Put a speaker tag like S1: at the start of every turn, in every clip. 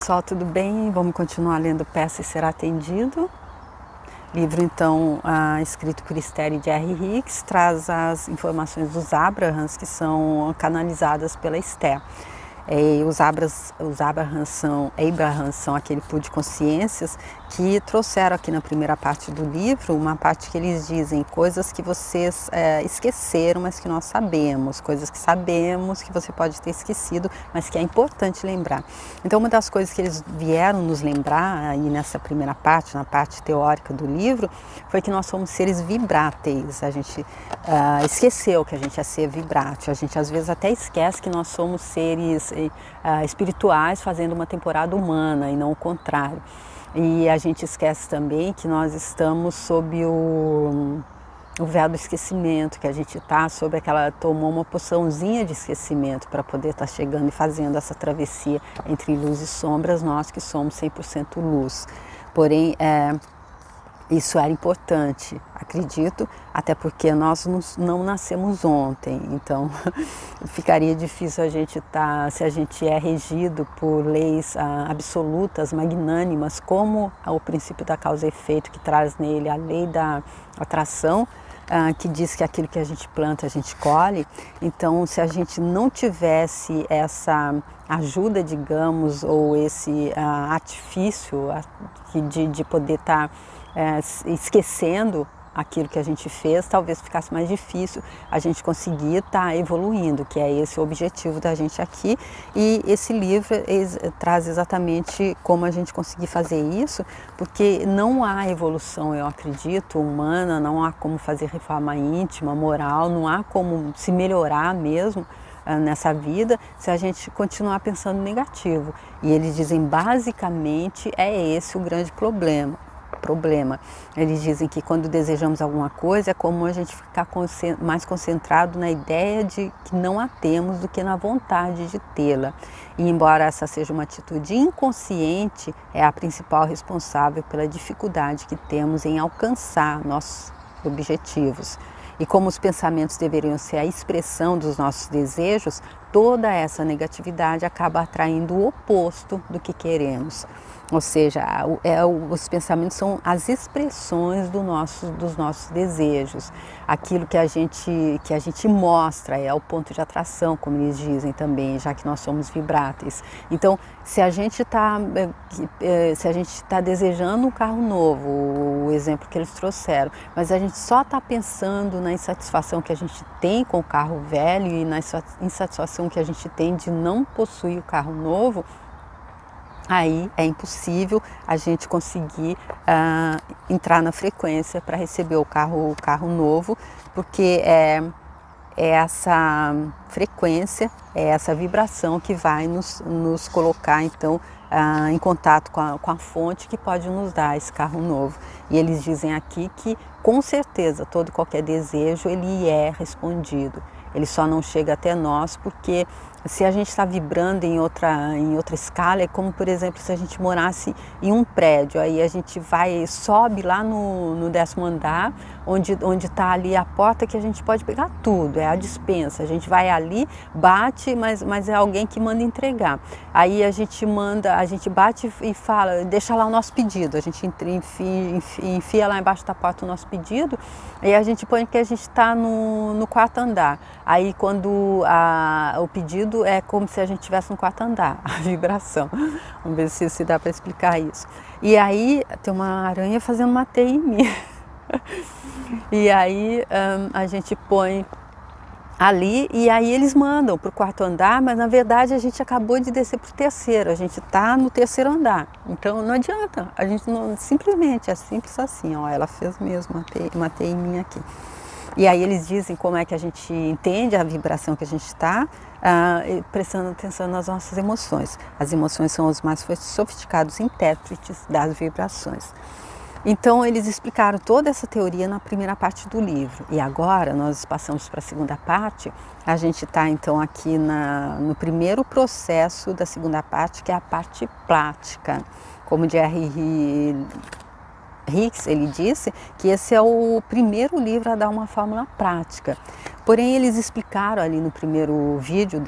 S1: Pessoal, tudo bem? Vamos continuar lendo Peça e Ser Atendido. Livro, então, escrito por Esther e Jerry Hicks, traz as informações dos Abrahams que são canalizadas pela Esther. Os Abrahams são aquele pool de consciências que trouxeram aqui na primeira parte do livro uma parte que eles dizem coisas que vocês esqueceram, mas que nós sabemos, coisas que sabemos que você pode ter esquecido, mas que é importante lembrar. Então, uma das coisas que eles vieram nos lembrar aí nessa primeira parte, na parte teórica do livro, foi que nós somos seres vibráteis. A gente esqueceu que a gente é ser vibrátil, a gente às vezes até esquece que nós somos seres espirituais fazendo uma temporada humana e não o contrário. E a gente esquece também que nós estamos sob o véu do esquecimento, que a gente tomou uma poçãozinha de esquecimento para poder estar chegando e fazendo essa travessia entre luz e sombras, nós que somos 100% luz. Porém, isso era importante, acredito, até porque nós não nascemos ontem, então ficaria difícil se a gente é regido por leis absolutas, magnânimas, como o princípio da causa e efeito, que traz nele a lei da atração, que diz que aquilo que a gente planta a gente colhe. Então, se a gente não tivesse essa ajuda, digamos, ou esse artifício de poder estar esquecendo aquilo que a gente fez, talvez ficasse mais difícil a gente conseguir estar evoluindo, que é esse o objetivo da gente aqui. E esse livro traz exatamente como a gente conseguir fazer isso, porque não há evolução, eu acredito, humana, não há como fazer reforma íntima, moral, não há como se melhorar mesmo nessa vida se a gente continuar pensando negativo. E eles dizem, basicamente, é esse o grande problema. Eles dizem que quando desejamos alguma coisa é comum a gente ficar mais concentrado na ideia de que não a temos do que na vontade de tê-la. E embora essa seja uma atitude inconsciente, é a principal responsável pela dificuldade que temos em alcançar nossos objetivos. E como os pensamentos deveriam ser a expressão dos nossos desejos, toda essa negatividade acaba atraindo o oposto do que queremos. Ou seja, os pensamentos são as expressões dos nossos desejos. Aquilo que a gente mostra é o ponto de atração, como eles dizem também, já que nós somos vibráteis. Então, se a gente está desejando um carro novo, o exemplo que eles trouxeram, mas a gente só está pensando na insatisfação que a gente tem com o carro velho e na insatisfação que a gente tem de não possuir o carro novo, aí é impossível a gente conseguir entrar na frequência para receber o carro novo, porque é essa frequência, é essa vibração que vai nos colocar então em contato com a fonte que pode nos dar esse carro novo. E eles dizem aqui que com certeza todo e qualquer desejo ele é respondido. Ele só não chega até nós porque se a gente está vibrando em outra escala, é como, por exemplo, se a gente morasse em um prédio, aí a gente sobe lá no 10º andar, onde está ali a porta que a gente pode pegar tudo, é a despensa. A gente vai ali, bate, mas é alguém que manda entregar. Aí a gente bate e fala, deixa lá o nosso pedido, a gente enfia lá embaixo da porta o nosso pedido, e a gente põe que a gente está no 4º andar. Aí quando o pedido é como se a gente estivesse no 4º andar, a vibração. Vamos ver se dá para explicar isso. E aí tem uma aranha fazendo uma teia em mim. E aí a gente põe ali e aí eles mandam para o 4º andar, mas na verdade a gente acabou de descer para o 3º, a gente está no 3º andar. Então não adianta, a gente não, simplesmente, é simples assim, ó, ela fez mesmo uma teia em mim aqui. E aí eles dizem como é que a gente entende a vibração que a gente está, prestando atenção nas nossas emoções. As emoções são os mais sofisticados intérpretes das vibrações. Então eles explicaram toda essa teoria na primeira parte do livro. E agora nós passamos para a segunda parte. A gente está então aqui no primeiro processo da segunda parte, que é a parte prática. Como Jerry Hicks, ele disse que esse é o primeiro livro a dar uma fórmula prática. Porém, eles explicaram ali no primeiro vídeo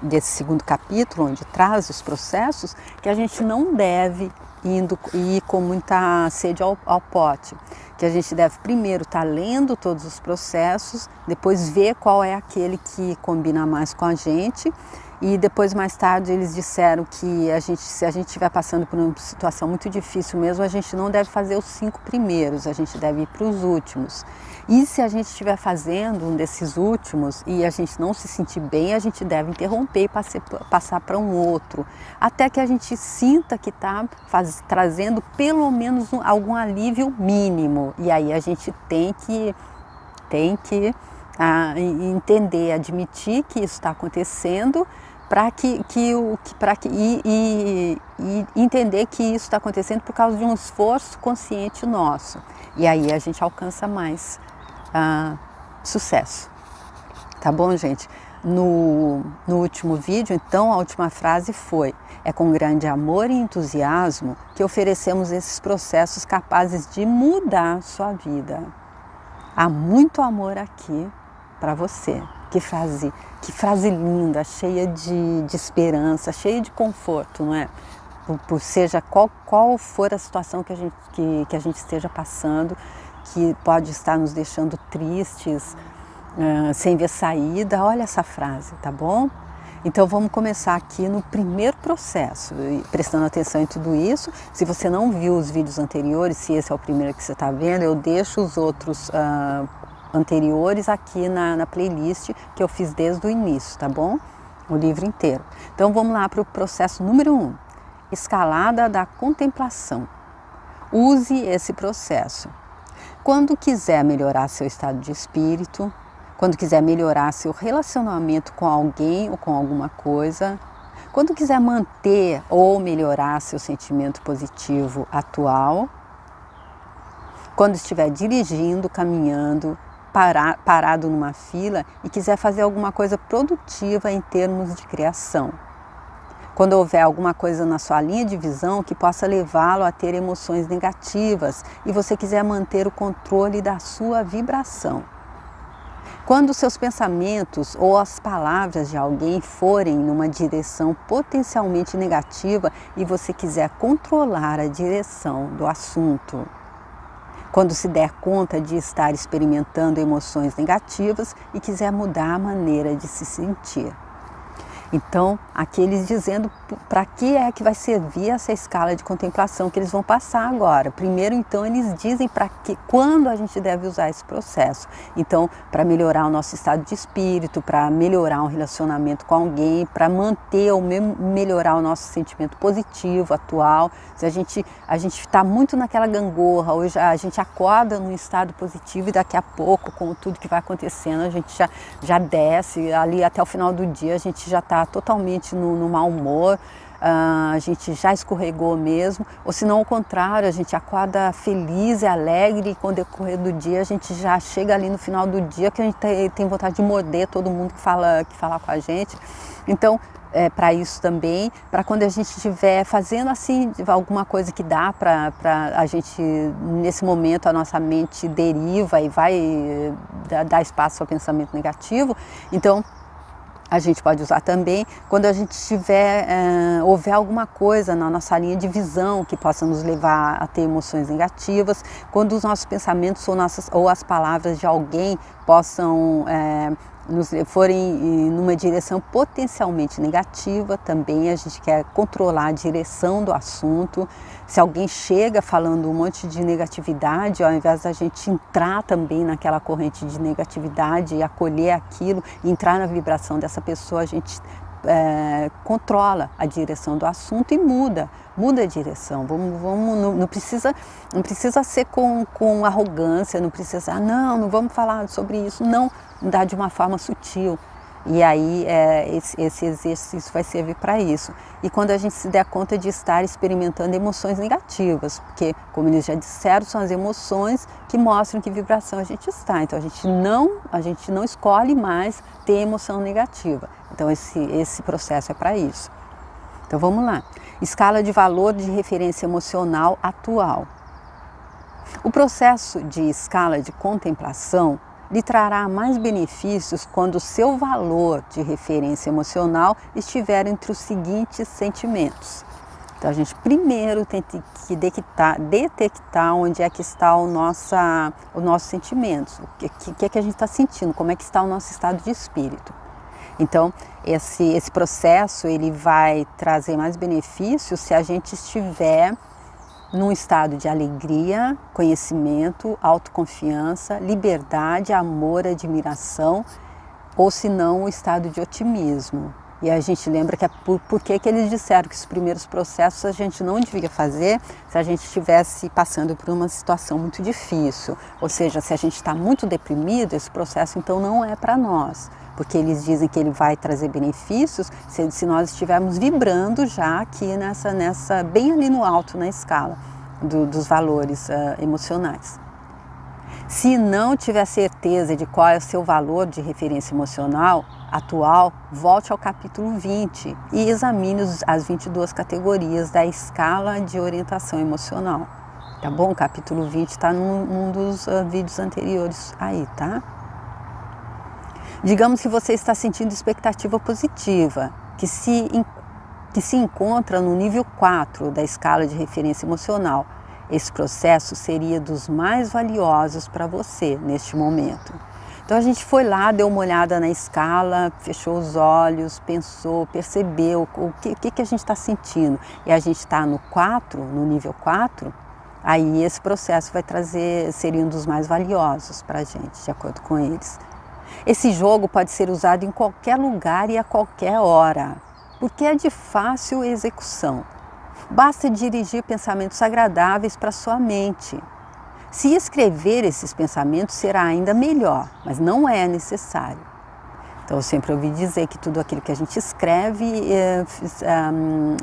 S1: desse segundo capítulo, onde traz os processos, que a gente não deve ir com muita sede ao pote, que a gente deve primeiro estar lendo todos os processos, depois ver qual é aquele que combina mais com a gente. E depois, mais tarde, eles disseram que se a gente estiver passando por uma situação muito difícil mesmo, a gente não deve fazer os 5 primeiros, a gente deve ir para os últimos. E se a gente estiver fazendo um desses últimos e a gente não se sentir bem, a gente deve interromper e passar para um outro, até que a gente sinta que está trazendo pelo menos algum alívio mínimo. E aí a gente tem que entender, admitir que isso está acontecendo, e entender que isso está acontecendo por causa de um esforço consciente nosso. E aí a gente alcança mais sucesso. Tá bom, gente? No último vídeo, então, a última frase foi: é com grande amor e entusiasmo que oferecemos esses processos capazes de mudar sua vida. Há muito amor aqui para você. Que frase linda, cheia de esperança, cheia de conforto, não é? Seja qual for a situação que a gente esteja passando, que pode estar nos deixando tristes, sem ver saída, olha essa frase, tá bom? Então vamos começar aqui no primeiro processo, prestando atenção em tudo isso. Se você não viu os vídeos anteriores, se esse é o primeiro que você está vendo, eu deixo os outros anteriores aqui na playlist que eu fiz desde o início, tá bom? O livro inteiro. Então vamos lá para o processo número 1, escalada da contemplação. Use esse processo. Quando quiser melhorar seu estado de espírito, quando quiser melhorar seu relacionamento com alguém ou com alguma coisa, quando quiser manter ou melhorar seu sentimento positivo atual, quando estiver dirigindo, caminhando, parado numa fila e quiser fazer alguma coisa produtiva em termos de criação. Quando houver alguma coisa na sua linha de visão que possa levá-lo a ter emoções negativas e você quiser manter o controle da sua vibração. Quando seus pensamentos ou as palavras de alguém forem numa direção potencialmente negativa e você quiser controlar a direção do assunto. Quando se der conta de estar experimentando emoções negativas e quiser mudar a maneira de se sentir. Então, aqui eles dizendo para que é que vai servir essa escala de contemplação que eles vão passar agora. Primeiro, então, eles dizem quando a gente deve usar esse processo. Então, para melhorar o nosso estado de espírito, para melhorar um relacionamento com alguém, para manter ou melhorar o nosso sentimento positivo, atual. Se a gente está muito naquela gangorra, hoje a gente acorda num estado positivo e daqui a pouco, com tudo que vai acontecendo, a gente já desce, ali até o final do dia a gente já está totalmente no mau humor, a gente já escorregou mesmo, ou se não ao contrário, a gente acorda feliz e alegre e com o decorrer do dia a gente já chega ali no final do dia que a gente tem vontade de morder todo mundo que fala com a gente. Então, para isso também, para quando a gente estiver fazendo assim alguma coisa que dá para a gente, nesse momento a nossa mente deriva e vai dar espaço ao pensamento negativo, então a gente pode usar também quando a gente houver alguma coisa na nossa linha de visão que possa nos levar a ter emoções negativas, quando os nossos pensamentos ou as palavras de alguém possam forem numa direção potencialmente negativa, também a gente quer controlar a direção do assunto. Se alguém chega falando um monte de negatividade, ao invés da gente entrar também naquela corrente de negatividade e acolher aquilo, entrar na vibração dessa pessoa, a gente controla a direção do assunto e muda a direção. Não precisa ser com arrogância, não precisa, não vamos falar sobre isso, não, dá de uma forma sutil. E aí esse exercício vai servir para isso. E quando a gente se der conta de estar experimentando emoções negativas, porque, como eles já disseram, são as emoções que mostram que vibração a gente está. Então a gente não escolhe mais ter emoção negativa. Então esse processo é para isso. Então vamos lá. Escala de valor de referência emocional atual. O processo de escala de contemplação lhe trará mais benefícios quando o seu valor de referência emocional estiver entre os seguintes sentimentos. Então a gente primeiro tem que detectar onde é que está os nossos sentimentos, o que é que a gente está sentindo, como é que está o nosso estado de espírito. Então esse processo ele vai trazer mais benefícios se a gente estiver num estado de alegria, conhecimento, autoconfiança, liberdade, amor, admiração, ou se não, o estado de otimismo. E a gente lembra que por que eles disseram que os primeiros processos a gente não devia fazer se a gente estivesse passando por uma situação muito difícil. Ou seja, se a gente está muito deprimido, esse processo então não é para nós. Porque eles dizem que ele vai trazer benefícios se nós estivermos vibrando já aqui bem ali no alto na escala dos valores emocionais. Se não tiver certeza de qual é o seu valor de referência emocional atual, volte ao capítulo 20 e examine as 22 categorias da escala de orientação emocional. Tá bom? O capítulo 20 está num dos vídeos anteriores aí, tá? Digamos que você está sentindo expectativa positiva, que se encontra no nível 4 da escala de referência emocional. Esse processo seria dos mais valiosos para você neste momento. Então a gente foi lá, deu uma olhada na escala, fechou os olhos, pensou, percebeu o que a gente está sentindo. E a gente está no 4, no nível 4, aí esse processo seria um dos mais valiosos para a gente, de acordo com eles. Esse jogo pode ser usado em qualquer lugar e a qualquer hora, porque é de fácil execução. Basta dirigir pensamentos agradáveis para sua mente. Se escrever esses pensamentos será ainda melhor, mas não é necessário. Então eu sempre ouvi dizer que tudo aquilo que a gente escreve,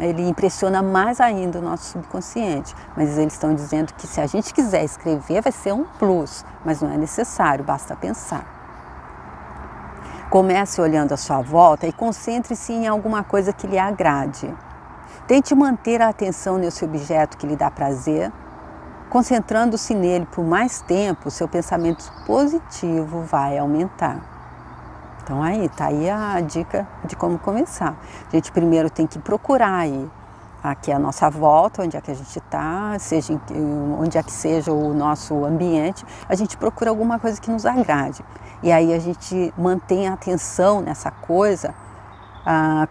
S1: ele impressiona mais ainda o nosso subconsciente. Mas eles estão dizendo que se a gente quiser escrever vai ser um plus, mas não é necessário, basta pensar. Comece olhando à sua volta e concentre-se em alguma coisa que lhe agrade. Tente manter a atenção nesse objeto que lhe dá prazer. Concentrando-se nele por mais tempo, seu pensamento positivo vai aumentar. Então tá aí a dica de como começar. A gente primeiro tem que procurar aí, aqui à nossa volta, onde é que a gente está, onde é que seja o nosso ambiente, a gente procura alguma coisa que nos agrade. E aí a gente mantém a atenção nessa coisa,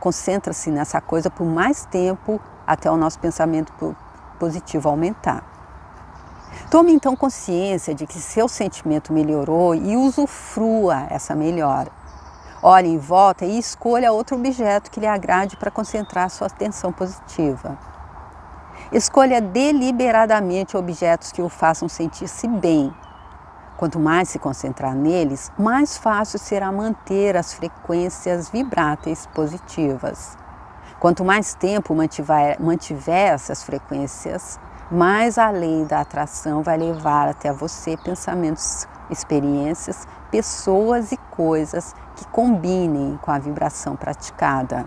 S1: concentra-se nessa coisa por mais tempo até o nosso pensamento positivo aumentar. Tome então consciência de que seu sentimento melhorou e usufrua essa melhora. Olhe em volta e escolha outro objeto que lhe agrade para concentrar sua atenção positiva. Escolha deliberadamente objetos que o façam sentir-se bem. Quanto mais se concentrar neles, mais fácil será manter as frequências vibráteis positivas. Quanto mais tempo mantiver essas frequências, mais a lei da atração vai levar até você pensamentos, experiências, pessoas e coisas que combinem com a vibração praticada.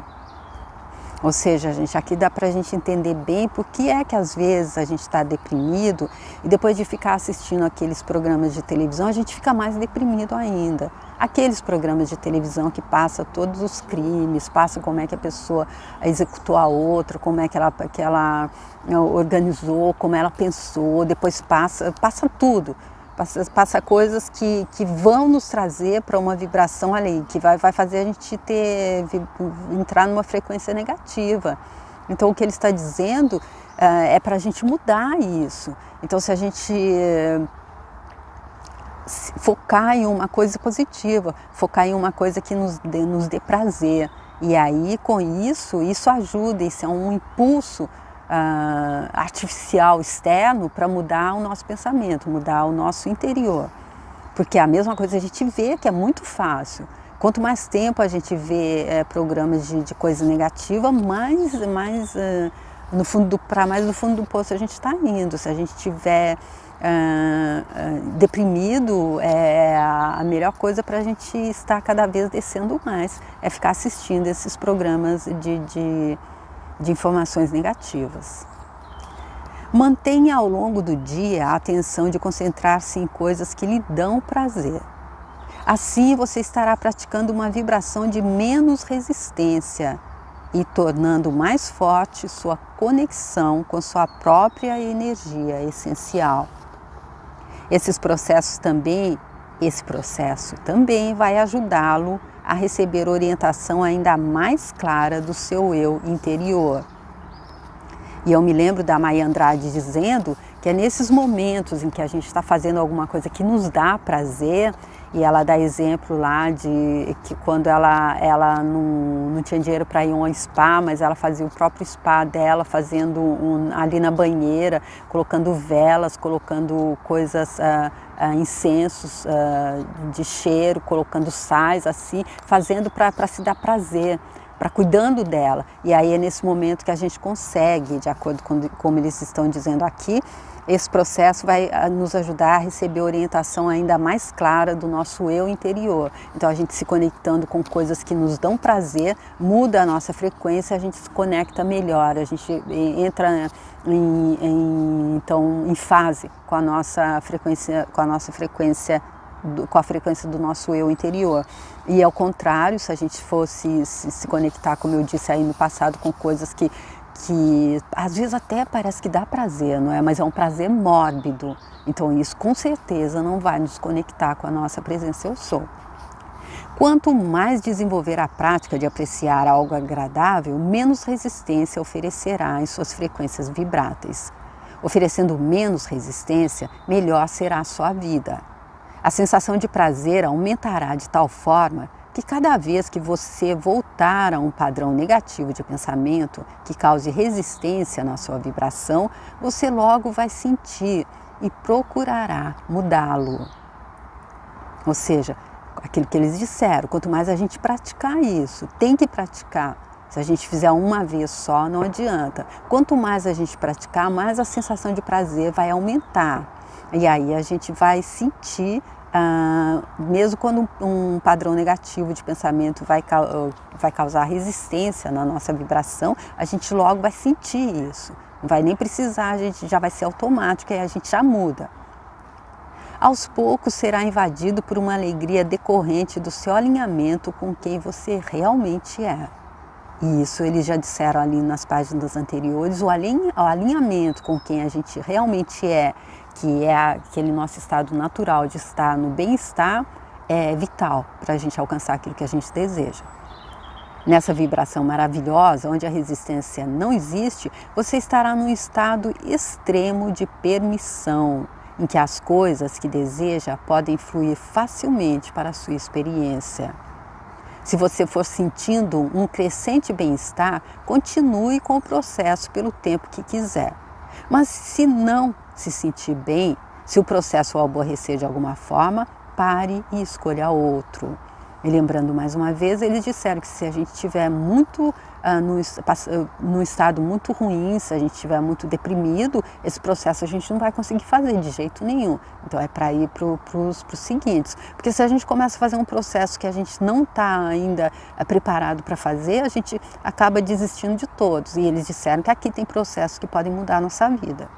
S1: Ou seja, aqui dá para a gente entender bem por que é que às vezes a gente está deprimido e depois de ficar assistindo aqueles programas de televisão a gente fica mais deprimido ainda. Aqueles programas de televisão que passa todos os crimes, passa como é que a pessoa executou a outra, como é que ela organizou, como ela pensou, depois passa tudo. Passa coisas que vão nos trazer para uma vibração ali, que vai fazer a gente entrar numa frequência negativa. Então o que ele está dizendo é para a gente mudar isso. Então se a gente focar em uma coisa positiva, focar em uma coisa que nos dê prazer. E aí com isso ajuda, isso é um impulso artificial externo para mudar o nosso pensamento, mudar o nosso interior. Porque a mesma coisa a gente vê que é muito fácil. Quanto mais tempo a gente vê programas de coisa negativa, mais no fundo do poço a gente está indo. Se a gente estiver deprimido, a melhor coisa para a gente estar cada vez descendo mais é ficar assistindo esses programas de informações negativas. Mantenha ao longo do dia a atenção de concentrar-se em coisas que lhe dão prazer. Assim você estará praticando uma vibração de menos resistência e tornando mais forte sua conexão com sua própria energia essencial. Esse processo também vai ajudá-lo a receber orientação ainda mais clara do seu eu interior. E eu me lembro da Maia Andrade dizendo que é nesses momentos em que a gente está fazendo alguma coisa que nos dá prazer, e ela dá exemplo lá de que quando ela não tinha dinheiro para ir a um spa, mas ela fazia o próprio spa dela, fazendo ali na banheira, colocando velas, colocando coisas, incensos de cheiro, colocando sais assim, fazendo para se dar prazer, para cuidando dela. E aí é nesse momento que a gente consegue, de acordo com como eles estão dizendo aqui, esse processo vai nos ajudar a receber orientação ainda mais clara do nosso eu interior. Então a gente se conectando com coisas que nos dão prazer, muda a nossa frequência, a gente se conecta melhor, a gente entra em fase com a nossa frequência, com a frequência do nosso eu interior. E ao contrário, se a gente fosse se conectar, como eu disse aí no passado, com coisas que às vezes até parece que dá prazer, não é? Mas é um prazer mórbido. Então isso com certeza não vai nos conectar com a nossa presença eu sou. Quanto mais desenvolver a prática de apreciar algo agradável, menos resistência oferecerá em suas frequências vibráteis. Oferecendo menos resistência, melhor será a sua vida. A sensação de prazer aumentará de tal forma que cada vez que você voltar a um padrão negativo de pensamento que cause resistência na sua vibração, você logo vai sentir e procurará mudá-lo. Ou seja, aquilo que eles disseram, quanto mais a gente praticar isso, tem que praticar. Se a gente fizer uma vez só, não adianta. Quanto mais a gente praticar, mais a sensação de prazer vai aumentar. E aí a gente vai sentir, mesmo quando um padrão negativo de pensamento vai causar resistência na nossa vibração, a gente logo vai sentir isso. Não vai nem precisar, a gente já vai ser automático e a gente já muda. Aos poucos será invadido por uma alegria decorrente do seu alinhamento com quem você realmente é. E isso eles já disseram ali nas páginas anteriores, o alinhamento com quem a gente realmente é, que é aquele nosso estado natural de estar no bem-estar, é vital para a gente alcançar aquilo que a gente deseja. Nessa vibração maravilhosa, onde a resistência não existe, você estará num estado extremo de permissão, em que as coisas que deseja podem fluir facilmente para a sua experiência. Se você for sentindo um crescente bem-estar, continue com o processo pelo tempo que quiser. Mas se não se sentir bem, se o processo o aborrecer de alguma forma, pare e escolha outro. E lembrando mais uma vez, eles disseram que se a gente estiver muito num estado muito ruim, se a gente estiver muito deprimido, esse processo a gente não vai conseguir fazer de jeito nenhum. Então é para ir para os seguintes. Porque se a gente começa a fazer um processo que a gente não está ainda preparado para fazer, a gente acaba desistindo de todos. E eles disseram que aqui tem processos que podem mudar a nossa vida.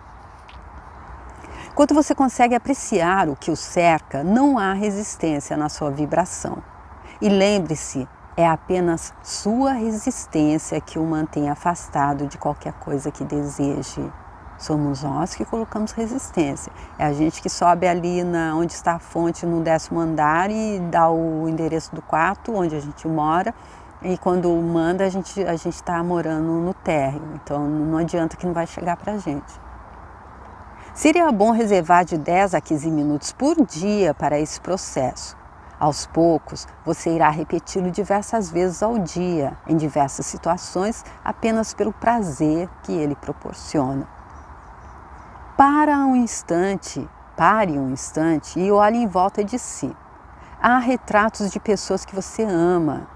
S1: Quando você consegue apreciar o que o cerca, não há resistência na sua vibração. E lembre-se, é apenas sua resistência que o mantém afastado de qualquer coisa que deseje. Somos nós que colocamos resistência. É a gente que sobe ali onde está a fonte no 10º andar e dá o endereço do quarto onde a gente mora. E quando manda, a gente está morando no térreo. Então não adianta que não vai chegar para a gente. Seria bom reservar de 10 a 15 minutos por dia para esse processo. Aos poucos, você irá repeti-lo diversas vezes ao dia, em diversas situações, apenas pelo prazer que ele proporciona. Pare um instante e olhe em volta de si. Há retratos de pessoas que você ama.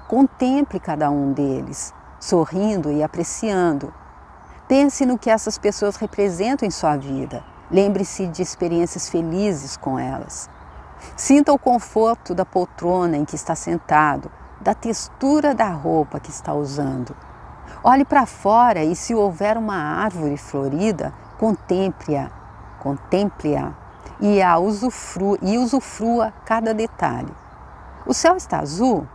S1: Contemple cada um deles, sorrindo e apreciando. Pense no que essas pessoas representam em sua vida. Lembre-se de experiências felizes com elas. Sinta o conforto da poltrona em que está sentado, da textura da roupa que está usando. Olhe para fora e, se houver uma árvore florida, contemple-a e usufrua cada detalhe. O céu está azul,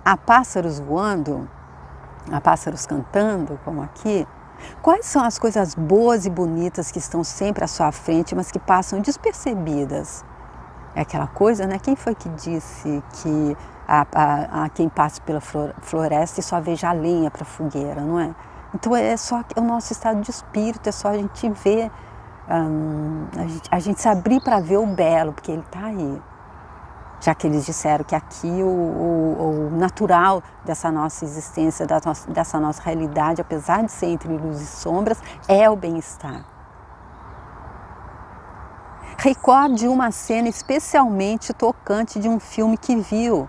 S1: há pássaros voando, há pássaros cantando, como aqui. Quais são as coisas boas e bonitas que estão sempre à sua frente, mas que passam despercebidas? É aquela coisa, né? Quem foi que disse que a quem passa pela floresta e só veja a lenha para a fogueira, não é? Então é só o nosso estado de espírito, é só a gente ver, a gente se abrir para ver o belo, porque ele está aí. Já que eles disseram que aqui o natural dessa nossa existência, dessa nossa realidade, apesar de ser entre luz e sombras, é o bem-estar. Recorde uma cena especialmente tocante de um filme que viu.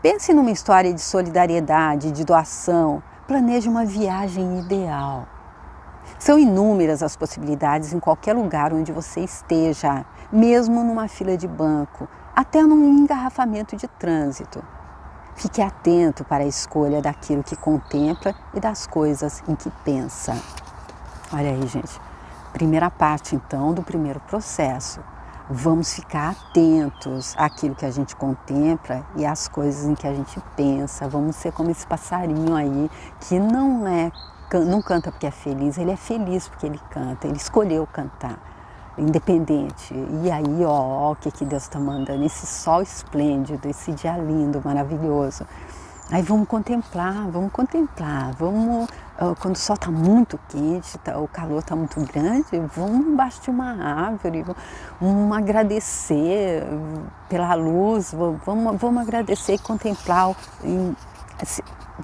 S1: Pense numa história de solidariedade, de doação. Planeje uma viagem ideal. São inúmeras as possibilidades em qualquer lugar onde você esteja, mesmo numa fila de banco, até num engarrafamento de trânsito. Fique atento para a escolha daquilo que contempla e das coisas em que pensa. Olha aí, gente. Primeira parte, então, do primeiro processo. Vamos ficar atentos àquilo que a gente contempla e às coisas em que a gente pensa. Vamos ser como esse passarinho aí, que não canta porque é feliz, ele é feliz porque ele canta, ele escolheu cantar, independente. E aí, ó, o que Deus está mandando, esse sol esplêndido, esse dia lindo, maravilhoso. Aí vamos contemplar, quando o sol está muito quente, o calor está muito grande, vamos embaixo de uma árvore, vamos agradecer pela luz, vamos agradecer e contemplar,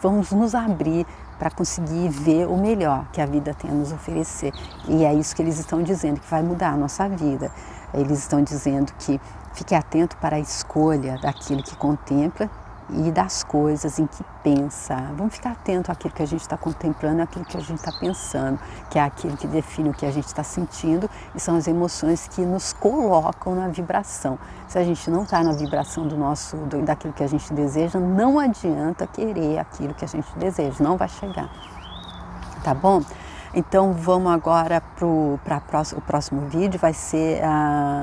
S1: vamos nos abrir para conseguir ver o melhor que a vida tem a nos oferecer. E é isso que eles estão dizendo, que vai mudar a nossa vida. Eles estão dizendo que fique atento para a escolha daquilo que contempla e das coisas em que pensa. Vamos ficar atento àquilo que a gente está contemplando, àquilo que a gente está pensando, que é aquilo que define o que a gente está sentindo e são as emoções que nos colocam na vibração. Se a gente não está na vibração daquilo que a gente deseja, não adianta querer aquilo que a gente deseja, não vai chegar. Tá bom? Então vamos agora para o próximo vídeo, vai ser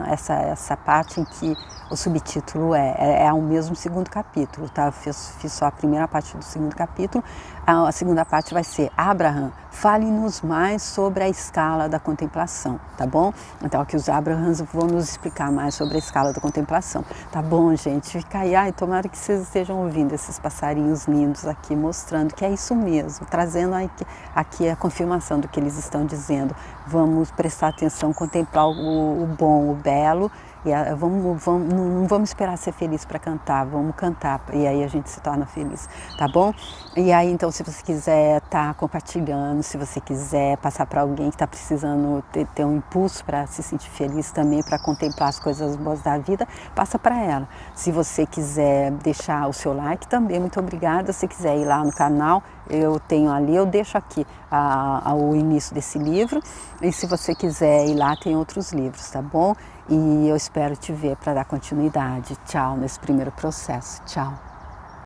S1: essa parte em que o subtítulo é o mesmo segundo capítulo, tá? Eu fiz só a primeira parte do segundo capítulo, a segunda parte vai ser: Abraham, fale-nos mais sobre a escala da contemplação, tá bom? Então aqui os Abrahams vão nos explicar mais sobre a escala da contemplação, tá bom, gente? Fica aí, tomara que vocês estejam ouvindo esses passarinhos lindos aqui, mostrando que é isso mesmo, trazendo aqui a confirmação do que eles estão dizendo. Vamos prestar atenção, contemplar o bom, o belo, e não vamos esperar ser feliz para cantar, vamos cantar e aí a gente se torna feliz, tá bom? E aí então, se você quiser estar compartilhando, se você quiser passar para alguém que está precisando ter um impulso para se sentir feliz também, para contemplar as coisas boas da vida, passa para ela. Se você quiser deixar o seu like também, muito obrigada. Se quiser ir lá no canal, eu tenho ali, eu deixo aqui o início desse livro, e se você quiser ir lá, tem outros livros, tá bom? E eu espero te ver para dar continuidade. Tchau, nesse primeiro processo. Tchau.